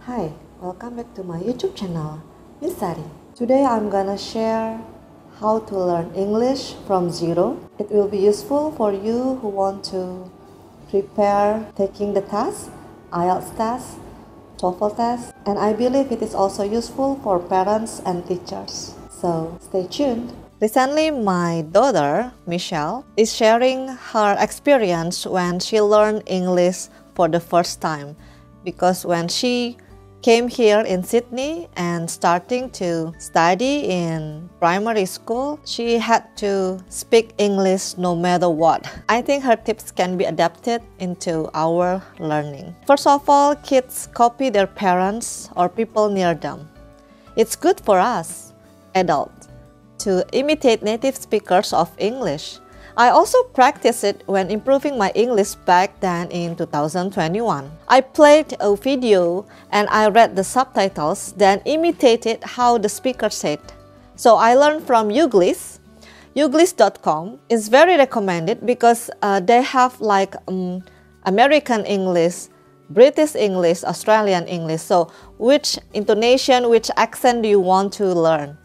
Hi, welcome back to my YouTube channel, Miss Sari. Today I'm gonna share how to learn English from zero. It will be useful for you who want to prepare taking the test, IELTS test, TOEFL test, and I believe it is also useful for parents and teachers. So stay tuned. Recently, my daughter, Michelle, is sharing her experience when she learned English for the first time. Because when she came here in Sydney and starting to study in primary school, she had to speak English no matter what. I think her tips can be adapted into our learning. First of all, kids copy their parents or people near them. It's good for us, adults, to imitate native speakers of English. I also practiced it when improving my English back then in 2021. I played a video and I read the subtitles, then imitated how the speaker said. So I learned from Youglish. Youglish.com is very recommended because they have like American English, British English, Australian English. So which intonation, which accent do you want to learn?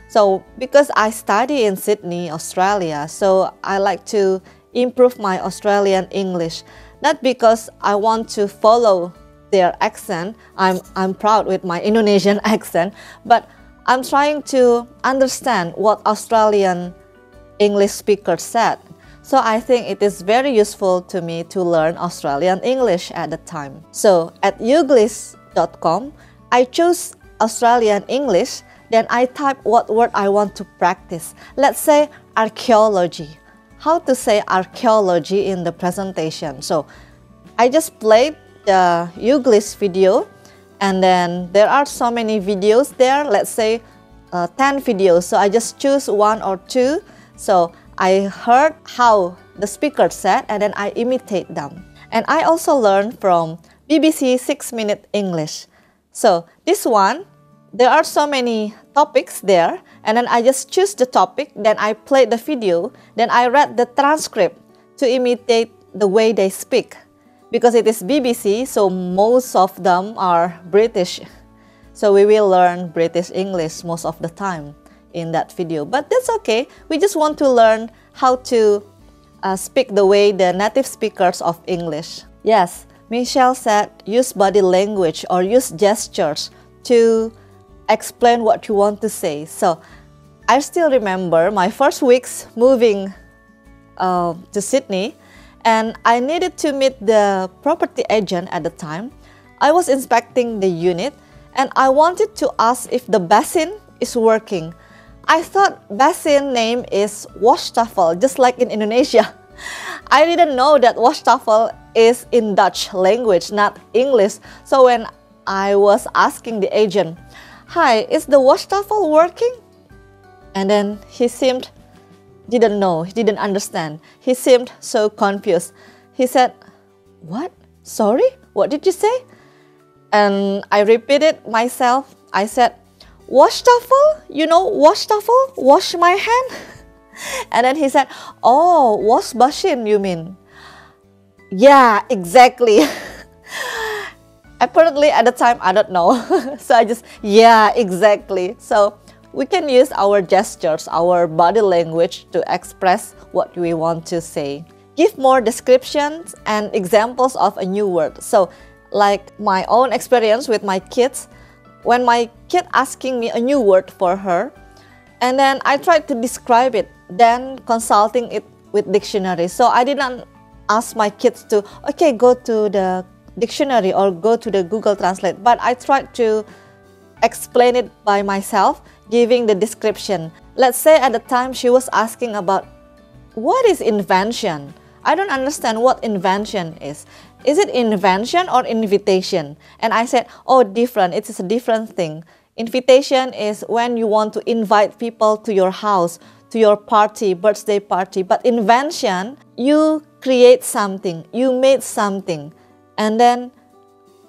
So because I study in Sydney, Australia, so I like to improve my Australian English. Not because I want to follow their accent, I'm proud with my Indonesian accent, but I'm trying to understand what Australian English speakers said. So I think it is very useful to me to learn Australian English at the time. So at Youglish.com, I chose Australian English. Then I type what word I want to practice. Let's say archaeology. How to say archaeology in the presentation. So I just played the Youglish video, and then there are so many videos there. Let's say 10 videos. So I just choose one or two. So I heard how the speaker said, and then I imitate them. And I also learned from BBC 6-Minute English. So this one, there are so many topics there, and then I just choose the topic, then I play the video, then I read the transcript to imitate the way they speak. Because it is BBC, so most of them are British. So we will learn British English most of the time in that video. But that's okay, we just want to learn how to speak the way the native speakers of English. Yes, Michelle said use body language or use gestures to explain what you want to say. So I still remember my first weeks moving to Sydney, and I needed to meet the property agent at the time. I was inspecting the unit and I wanted to ask if the basin is working. I thought basin name is washtafel, just like in Indonesia. I didn't know that washtafel is in Dutch language, not English. So when I was asking the agent, "Hi, is the washtafel working?" And then he didn't know, he didn't understand. He seemed so confused. He said, "What? Sorry? What did you say?" And I repeated myself. I said, "Washtafel? You know washtafel? Wash my hand?" And then he said, "Oh, wash basin you mean?" Yeah, exactly. Apparently at the time, I don't know. So I just, yeah, exactly. So we can use our gestures, our body language to express what we want to say. Give more descriptions and examples of a new word. So like my own experience with my kids, when my kid asking me a new word for her, and then I tried to describe it, then consulting it with dictionary. So I didn't ask my kids to, okay, go to the dictionary or go to the Google Translate, but I tried to explain it by myself, giving the description. Let's say at the time she was asking about what is invention. I don't understand what invention is. Is it invention or invitation? And I said, oh, different. It is a different thing. Invitation is when you want to invite people to your house, to your party, birthday party. But invention, you create something, you made something, and then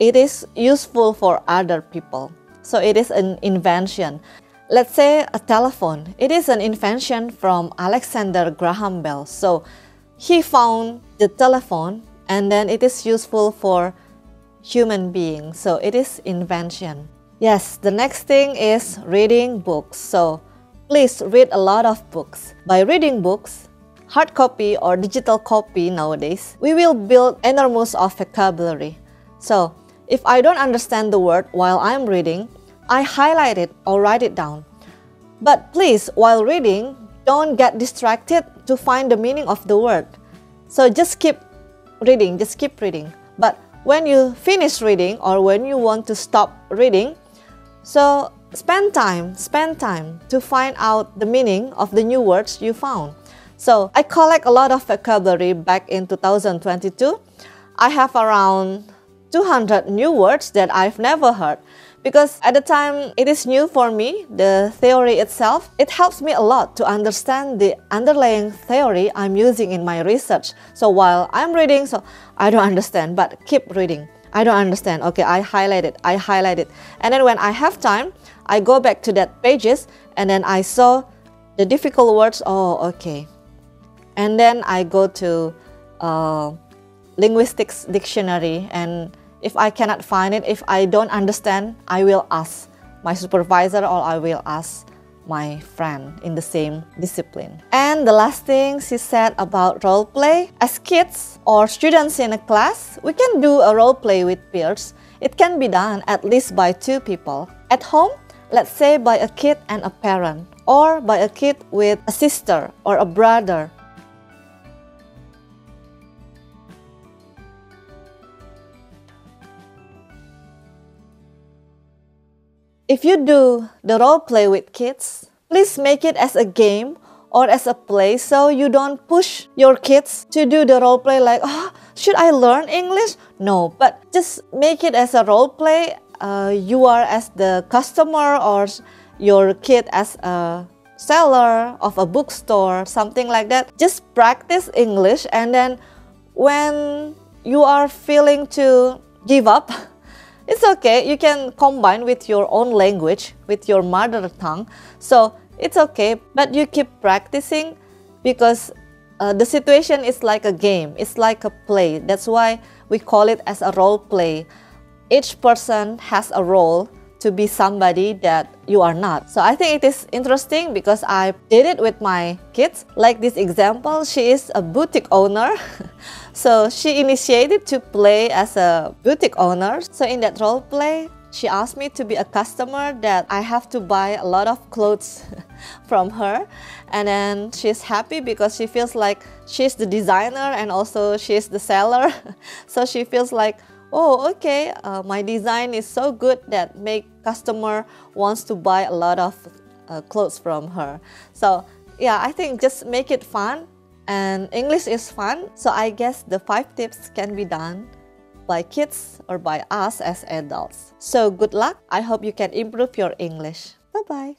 it is useful for other people. So it is an invention. Let's say a telephone. It is an invention from Alexander Graham Bell. So he found the telephone, and then it is useful for human being. So it is invention. Yes, the next thing is reading books. So please read a lot of books. By reading books, hard copy or digital copy nowadays, we will build enormous of vocabulary. So if I don't understand the word while I'm reading, I highlight it or write it down. But please, while reading, don't get distracted to find the meaning of the word. So just keep reading, just keep reading. But when you finish reading or when you want to stop reading, so spend time to find out the meaning of the new words you found. So I collect a lot of vocabulary back in 2022. I have around 200 new words that I've never heard. Because at the time it is new for me, the theory itself, it helps me a lot to understand the underlying theory I'm using in my research. So while I'm reading, so I don't understand, but keep reading. I don't understand. Okay, I highlight it. And then when I have time, I go back to that pages and then I saw the difficult words. Oh, okay. And then I go to linguistics dictionary, and if I cannot find it, if I don't understand, I will ask my supervisor or I will ask my friend in the same discipline. And the last thing she said about role play. As kids or students in a class, we can do a role play with peers. It can be done at least by 2 people. At home, let's say by a kid and a parent, or by a kid with a sister or a brother. If you do the role play with kids, please make it as a game or as a play, so you don't push your kids to do the role play like, oh, should I learn English? No, but just make it as a role play. You are as the customer or your kid as a seller of a bookstore, something like that. Just practice English, and then when you are feeling to give up, it's okay, you can combine with your own language, with your mother tongue. So it's okay, but you keep practicing because the situation is like a game, it's like a play. That's why we call it as a role play. Each person has a role to be somebody that you are not. So I think it is interesting because I did it with my kids. Like this example, she is a boutique owner. So she initiated to play as a boutique owner. So in that role play, she asked me to be a customer that I have to buy a lot of clothes from her. And then she's happy because she feels like she's the designer and also she's the seller. So she feels like, oh, okay, my design is so good that make customer wants to buy a lot of clothes from her. So yeah, I think just make it fun, and English is fun. So I guess the 5 tips can be done by kids or by us as adults. So good luck. I hope you can improve your English. Bye-bye.